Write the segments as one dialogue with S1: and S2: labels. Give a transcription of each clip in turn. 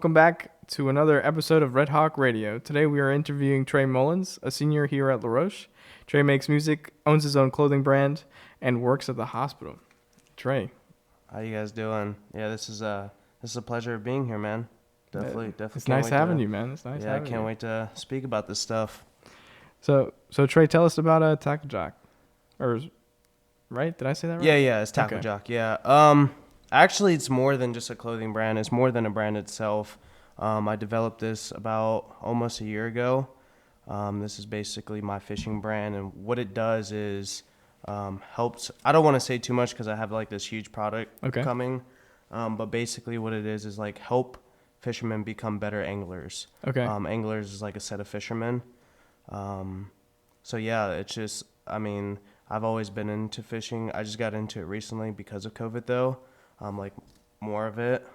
S1: welcome back to another episode of Redhawk Radio. Today we are interviewing Trey Mullins, a senior here at La Roche. Trey makes music, owns his own clothing brand, and works at the hospital. Trey.
S2: How you guys doing? Yeah, this is a pleasure of being here, man. Definitely.
S1: It's nice having you, man. It's nice having you.
S2: Yeah, I can't wait to speak about this stuff.
S1: So Trey, tell us about Tackle Jock. Right? Did I say that right?
S2: Yeah, it's Tackle Jock. Yeah. Actually, it's more than just a clothing brand. It's more than a brand itself. I developed this about almost a year ago. This is basically my fishing brand, and what it does is helps. I don't want to say too much because I have like this huge product coming. But basically, what it is like help fishermen become better anglers.
S1: Okay.
S2: Anglers is like a set of fishermen. So yeah, it's just. I mean, I've always been into fishing. I just got into it recently because of COVID, though. Like more of it.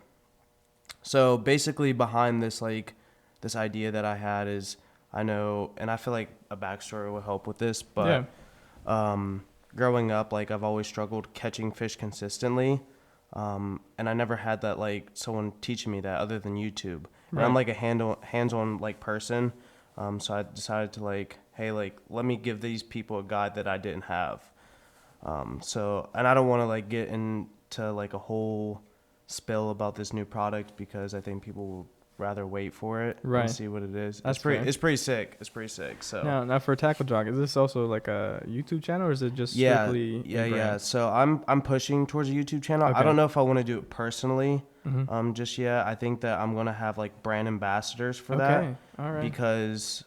S2: So basically behind this, like this idea that I had is I know, and I feel like a backstory will help with this, but growing up, like I've always struggled catching fish consistently. And I never had that, like someone teaching me that other than YouTube. And I'm like a hands-on like person. So I decided to like, hey, like, let me give these people a guide that I didn't have. So, and I don't want to like get into like a whole spill about this new product because I think people will rather wait for it and see what it is. It's pretty sick. It's pretty sick. So
S1: now for Tackle Jock, is this also like a YouTube channel or is it just strictly
S2: yeah. So I'm pushing towards a YouTube channel. I don't know if I want to do it personally just yet. I think that I'm gonna have like brand ambassadors for that.
S1: All right.
S2: Because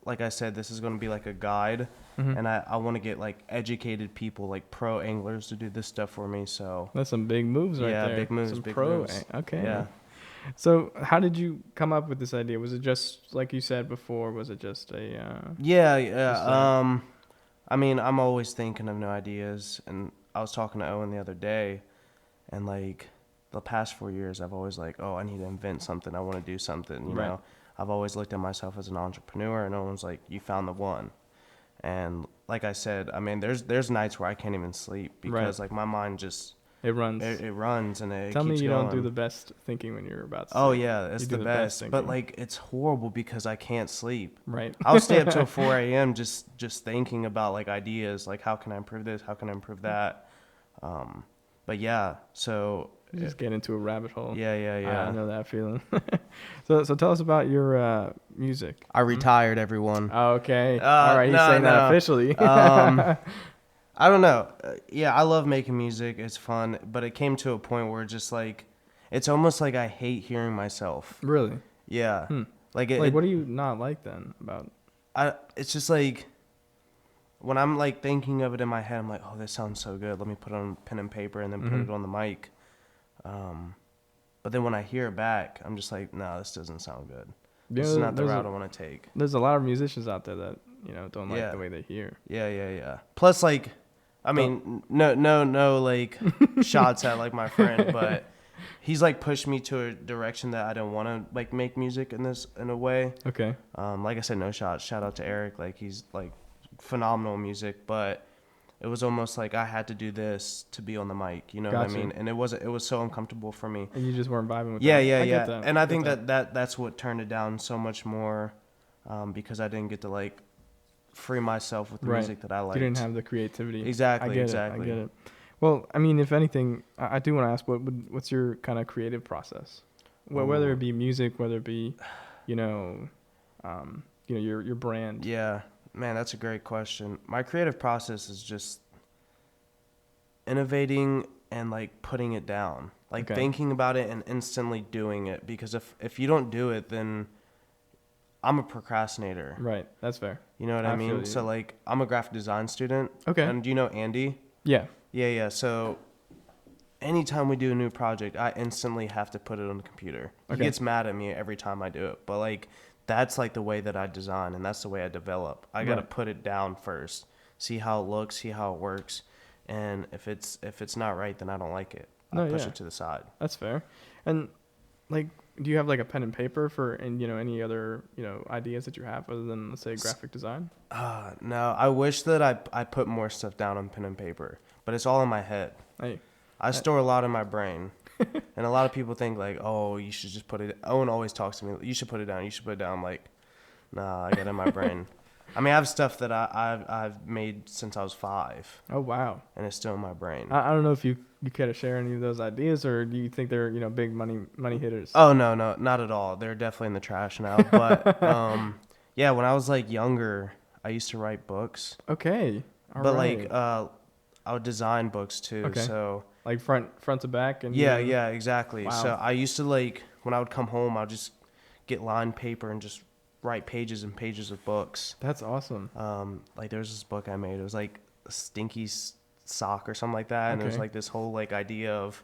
S2: like I said, this is gonna be like a guide. And I want to get like educated people, like pro anglers, to do this stuff for me. So
S1: that's some big moves right there.
S2: Yeah, big moves.
S1: Some
S2: big
S1: pro.
S2: Moves.
S1: Okay.
S2: Yeah.
S1: So how did you come up with this idea? Was it just like you said before? Was it just a?
S2: Yeah. I mean, I'm always thinking of new ideas, and I was talking to Owen the other day, and like the past 4 years, I've always like, oh, I need to invent something. I want to do something. You know, I've always looked at myself as an entrepreneur, and Owen's like, you found the one. And like I said, I mean, there's nights where I can't even sleep because like my mind just
S1: it runs.
S2: It runs and it
S1: Tell
S2: keeps
S1: me you
S2: going.
S1: don't do the best thinking when you're about to sleep.
S2: Oh yeah, it's the best. But like it's horrible because I can't sleep.
S1: Right.
S2: I'll stay up till 4 a.m. just thinking about like ideas, like how can I improve this? How can I improve that? But yeah, so
S1: you just get into a rabbit hole.
S2: Yeah.
S1: I know that feeling. So tell us about your music.
S2: I retired, everyone.
S1: Okay. All right, he's saying that officially.
S2: I don't know. Yeah, I love making music. It's fun, but it came to a point where just like, it's almost like I hate hearing myself.
S1: Really?
S2: Yeah.
S1: Like what do you not like then about?
S2: It's just like, when I'm like thinking of it in my head, I'm like, oh, this sounds so good. Let me put it on pen and paper and then put it on the mic. But then when I hear it back, I'm just like, no, this doesn't sound good. This is not the route I want to take.
S1: There's a lot of musicians out there that, don't like the way they hear.
S2: Yeah. Plus, like, I mean, no, like, shots at, like, my friend, but he's, like, pushed me to a direction that I don't want to, like, make music in a way.
S1: Okay.
S2: Like I said, no shots. Shout out to Eric. Like, he's, like, phenomenal music, but it was almost like I had to do this to be on the mic, you know what I mean? And it was so uncomfortable for me.
S1: And you just weren't vibing with that.
S2: Yeah. And I think that's what turned it down so much more, because I didn't get to like free myself with the music that I liked.
S1: You didn't have the creativity.
S2: Exactly.
S1: I get it. Well, I mean, if anything, I do want to ask, what's your kind of creative process? Whether it be music, whether it be, your brand.
S2: Yeah. Man, that's a great question. My creative process is just innovating and like putting it down, like thinking about it and instantly doing it. Because if you don't do it, then I'm a procrastinator.
S1: Right. That's fair.
S2: You know what I mean? So like I'm a graphic design student.
S1: Okay.
S2: And do you know Andy?
S1: Yeah.
S2: Yeah. So anytime we do a new project, I instantly have to put it on the computer. He gets mad at me every time I do it. But like, that's like the way that I design, and that's the way I develop. I got to put it down first, see how it looks, see how it works, and if it's not right, then I don't like it. I push it to the side.
S1: That's fair. And like, do you have like a pen and paper for any other ideas that you have other than, let's say, graphic design?
S2: No, I wish that I put more stuff down on pen and paper, but it's all in my head.
S1: Hey,
S2: I store a lot in my brain. And a lot of people think like, oh, you should just put it. Owen always talks to me. You should put it down. You should put it down. I'm like, nah, I got it in my brain. I mean, I have stuff that I've made since I was 5,
S1: Oh wow.
S2: and it's still in my brain.
S1: I don't know if you care to share any of those ideas, or do you think they're big money hitters?
S2: Oh no, not at all. They're definitely in the trash now. But yeah, when I was like younger, I used to write books.
S1: Okay. All
S2: But
S1: right.
S2: like I would design books too.
S1: Okay.
S2: So
S1: Like front to back and
S2: yeah, exactly.
S1: Wow.
S2: So I used to like when I would come home, I'd just get lined paper and just write pages and pages of books.
S1: That's awesome.
S2: Like there was this book I made. It was like a stinky sock or something like that, and it was
S1: Okay.
S2: like this whole like idea of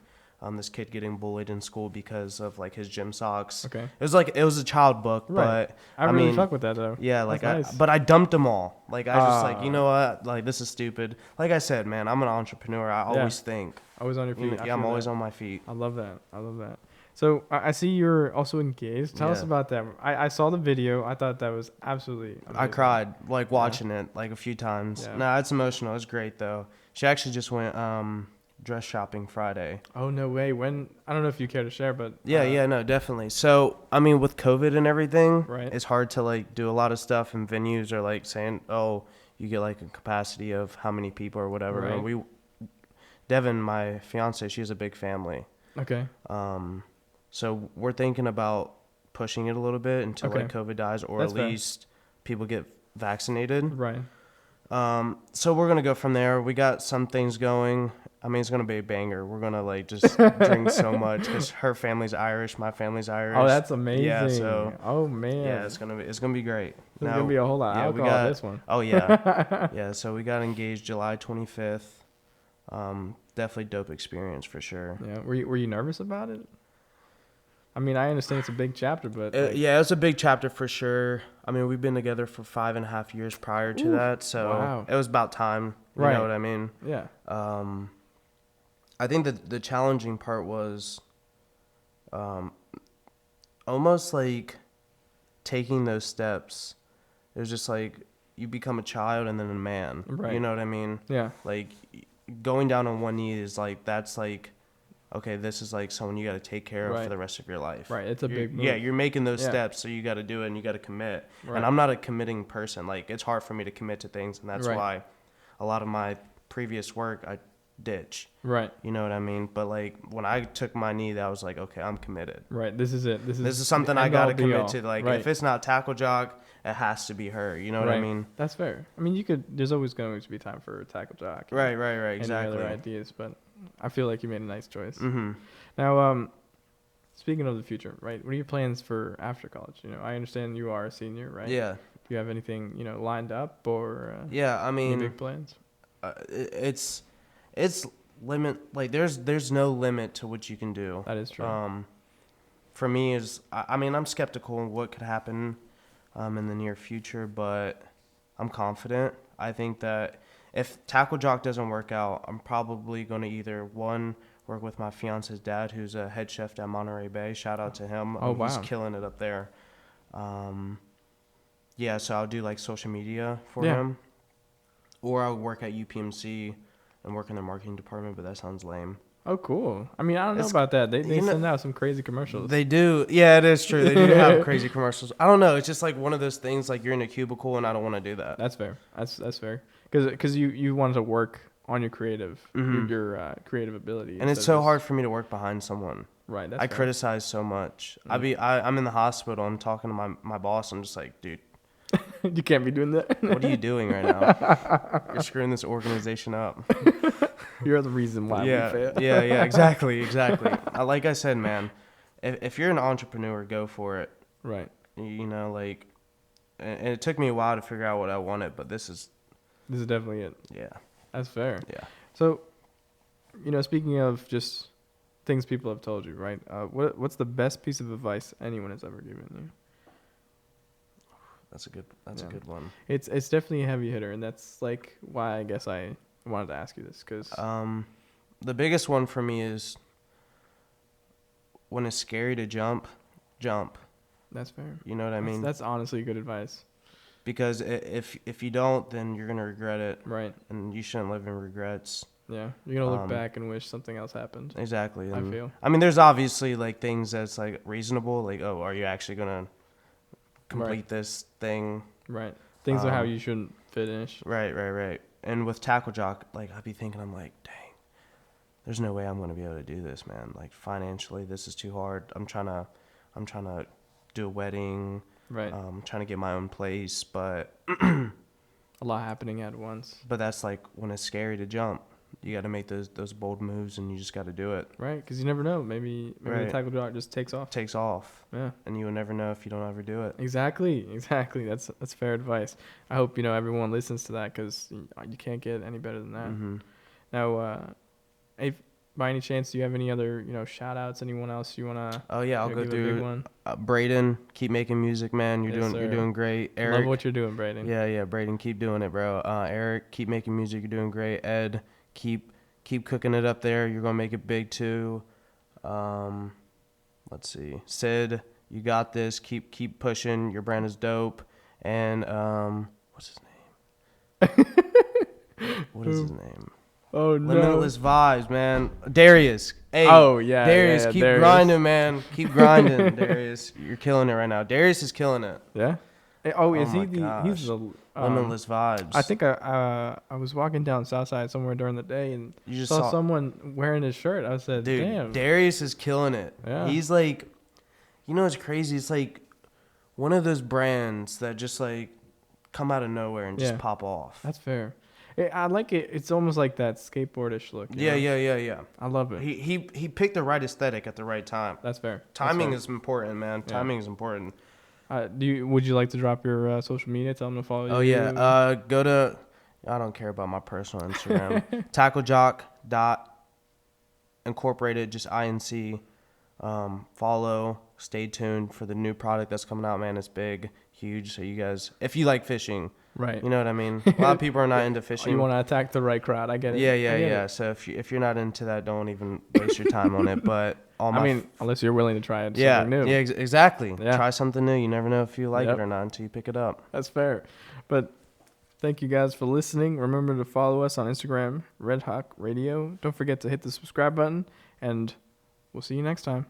S2: this kid getting bullied in school because of like his gym socks.
S1: Okay.
S2: It was a child book,
S1: Right.
S2: but
S1: I really fuck with that though.
S2: yeah, like
S1: That's nice.
S2: but I dumped them all. Like I just like, you
S1: Ah.
S2: know what? Like this is stupid. Like I said, man, I'm an entrepreneur. I always think.
S1: Always on your feet. I
S2: Yeah, I'm
S1: feel
S2: always
S1: that.
S2: on my feet.
S1: I love that. I love that. So I see you're also engaged. Tell us
S2: Yeah.
S1: about that. I saw the video. I thought that was absolutely amazing.
S2: I cried like watching it like a few times.
S1: Yeah.
S2: Nah, it's emotional. It's great though. She actually just went dress shopping Friday.
S1: Oh no way! When I don't know if you care to share, but
S2: Yeah, no, definitely. So, I mean, with COVID and everything,
S1: Right.
S2: it's hard to like do a lot of stuff, and venues are like saying, "Oh, you get like a capacity of how many people or whatever."
S1: Right.
S2: And Devin, my fiance, she has a big family.
S1: Okay.
S2: So we're thinking about pushing it a little bit until
S1: Okay.
S2: like COVID dies, or
S1: That's
S2: at
S1: fair.
S2: least people get vaccinated.
S1: Right.
S2: So we're gonna go from there. We got some things going. I mean, it's gonna be a banger. We're gonna like just drink so much because her family's Irish, my family's Irish.
S1: Oh, that's amazing.
S2: Yeah, so
S1: Oh man.
S2: yeah, it's gonna be great.
S1: There's gonna be a whole lot of
S2: yeah, we
S1: alcohol in
S2: got-
S1: this one.
S2: Oh yeah, yeah. So we got engaged July 25th. Definitely dope experience for sure.
S1: Yeah. Were you nervous about it? I mean, I understand it's a big chapter, but like,
S2: Yeah, it's a big chapter for sure. I mean, we've been together for 5.5 years prior to
S1: Oof,
S2: that, so
S1: wow.
S2: it was about time. You
S1: Right.
S2: know what I mean?
S1: yeah.
S2: I think that the challenging part was almost like taking those steps. It was just like you become a child and then a man.
S1: Right.
S2: You know what I mean?
S1: Yeah.
S2: Like going down on one knee is like, that's like, okay, this is like someone you got to take care of
S1: Right.
S2: for the rest of your life.
S1: Right. It's a
S2: You're-
S1: big move.
S2: Yeah, you're making those
S1: Yeah.
S2: steps, so you got to do it and you got to commit.
S1: Right.
S2: And I'm not a committing person. Like it's hard for me to commit to things, and that's
S1: Right.
S2: why a lot of my previous work I ditch.
S1: Right.
S2: You know what I mean? But like when I took my knee, that was like, okay, I'm committed.
S1: Right. This is it. This
S2: This is something
S1: the
S2: I
S1: end
S2: got
S1: all
S2: to
S1: be
S2: commit
S1: all.
S2: to. Like
S1: Right.
S2: if it's not tackle jog, it has to be her. You know what I
S1: Right.
S2: mean?
S1: That's fair. I mean, there's always going to be time for a tackle jock. and
S2: Right,
S1: Any
S2: exactly.
S1: other ideas, but I feel like you made a nice choice.
S2: Mm-hmm.
S1: Now, speaking of the future, right? What are your plans for after college? I understand you are a senior, right?
S2: Yeah,
S1: Do you have anything, lined up or
S2: yeah. I
S1: any
S2: mean,
S1: big plans?
S2: it's limit. Like there's no limit to what you can do.
S1: That is true.
S2: For me is I mean I'm skeptical on what could happen in the near future, but I'm confident. I think that if Tackle Jock doesn't work out, I'm probably going to either one work with my fiance's dad, who's a head chef at Monterey Bay. Shout out to him.
S1: Oh,
S2: He's
S1: wow.
S2: killing it up there. Yeah, so I'll do like social media for
S1: Yeah.
S2: him, or I'll work at UPMC and work in their marketing department. But that sounds lame.
S1: Oh, cool. I mean, I don't know
S2: It's-
S1: about that. They
S2: you know-
S1: send out some crazy commercials.
S2: They do. Yeah, it is true. They do have crazy commercials. I don't know. It's just like one of those things. Like you're in a cubicle, and I don't want to do that.
S1: That's fair. That's fair. Because you wanted to work on your creative your creative ability.
S2: And it's
S1: instead
S2: so
S1: of
S2: hard for me to work behind someone.
S1: Right. That's
S2: I
S1: fair.
S2: criticize so much. I'm in the hospital. I'm talking to my boss. I'm just like, dude,
S1: You can't be doing that.
S2: what are you doing right now? You're screwing this organization up.
S1: You're the reason why we fail.
S2: yeah, exactly. Like I said, man, if you're an entrepreneur, go for it.
S1: Right.
S2: You know, like, and it took me a while to figure out what I wanted, but this is,
S1: This is definitely it.
S2: yeah,
S1: That's fair.
S2: yeah.
S1: So, speaking of just things people have told you, right? What's the best piece of advice anyone has ever given you?
S2: That's a
S1: Yeah.
S2: good one.
S1: It's definitely a heavy hitter, and that's like why I guess I wanted to ask you this, because
S2: The biggest one for me is when it's scary to jump.
S1: that's fair.
S2: You know what I mean?
S1: That's honestly good advice.
S2: Because if you don't, then you're gonna regret it,
S1: Right.
S2: and you shouldn't live in regrets.
S1: Yeah, you're gonna look back and wish something else happened.
S2: Exactly. And
S1: I feel.
S2: I mean, there's obviously like things that's like reasonable, like, oh, are you actually gonna complete this thing?
S1: Right. Things are how you shouldn't finish.
S2: Right. And with Tackle Jock, like I'd be thinking, I'm like, dang, there's no way I'm gonna be able to do this, man. Like financially, this is too hard. I'm trying to do a wedding.
S1: Right.
S2: Trying to get my own place, but
S1: A lot happening at once.
S2: but that's like when it's scary to jump. You got to make those bold moves, and you just got to do it.
S1: Right, because you never know. Maybe
S2: Right.
S1: the tackle jock just takes off.
S2: Takes off,
S1: Yeah.
S2: and you will never know if you don't ever do it.
S1: Exactly. That's fair advice. I hope everyone listens to that because you can't get any better than that.
S2: Mm-hmm.
S1: Now, if by any chance do you have any other shout outs? Anyone else you wanna?
S2: Oh yeah, I'll go
S1: give a big
S2: through.
S1: one?
S2: Braden, keep making music, man. You're
S1: Yes,
S2: you're
S1: sir.
S2: doing great. Eric,
S1: Love what you're doing, Braden.
S2: yeah, Braden, keep doing it, bro. Eric, keep making music. You're doing great. Ed, keep cooking it up there. You're gonna make it big too. Let's see. Sid, you got this. Keep pushing. Your brand is dope. And what's his name? What is his name?
S1: Oh no.
S2: Limitless Vibes, man. Darius. Hey.
S1: Oh, yeah,
S2: Darius,
S1: yeah,
S2: keep
S1: Darius.
S2: grinding, man. Keep grinding, Darius. You're killing it right now. Darius is killing it.
S1: Yeah. Oh, is
S2: Oh
S1: he
S2: my
S1: the?
S2: gosh.
S1: He's the.
S2: Limitless Vibes.
S1: I think I was walking down Southside somewhere during the day and
S2: You just
S1: saw
S2: saw-
S1: someone wearing his shirt. I said,
S2: Dude,
S1: "Damn."
S2: Darius is killing it.
S1: Yeah.
S2: He's like, it's crazy. It's like one of those brands that just like come out of nowhere and just
S1: Yeah.
S2: pop off.
S1: That's fair. I like it. It's almost like that skateboardish look. you know?
S2: Yeah.
S1: I love it.
S2: He picked the right aesthetic at the right time.
S1: That's fair.
S2: Timing is important, man.
S1: Yeah.
S2: Timing is important.
S1: Would you like to drop your social media? Tell them to follow you.
S2: Oh yeah. Go to. I don't care about my personal Instagram. tacklejock.incorporated, just INC. Follow. Stay tuned for the new product that's coming out, man. It's big, huge. So you guys, if you like fishing,
S1: Right.
S2: you know what I mean. A lot of people are not into fishing.
S1: You want to attack the right crowd. I get it.
S2: Yeah.
S1: I get it.
S2: So if you're not into that, don't even waste your time on it. But
S1: Unless you're willing to try it.
S2: yeah,
S1: Something new.
S2: yeah, exactly.
S1: Yeah.
S2: Try something new. You never know if you like
S1: Yep.
S2: it or not until you pick it up.
S1: That's fair. But thank you guys for listening. Remember to follow us on Instagram, Redhawk Radio. Don't forget to hit the subscribe button, and we'll see you next time.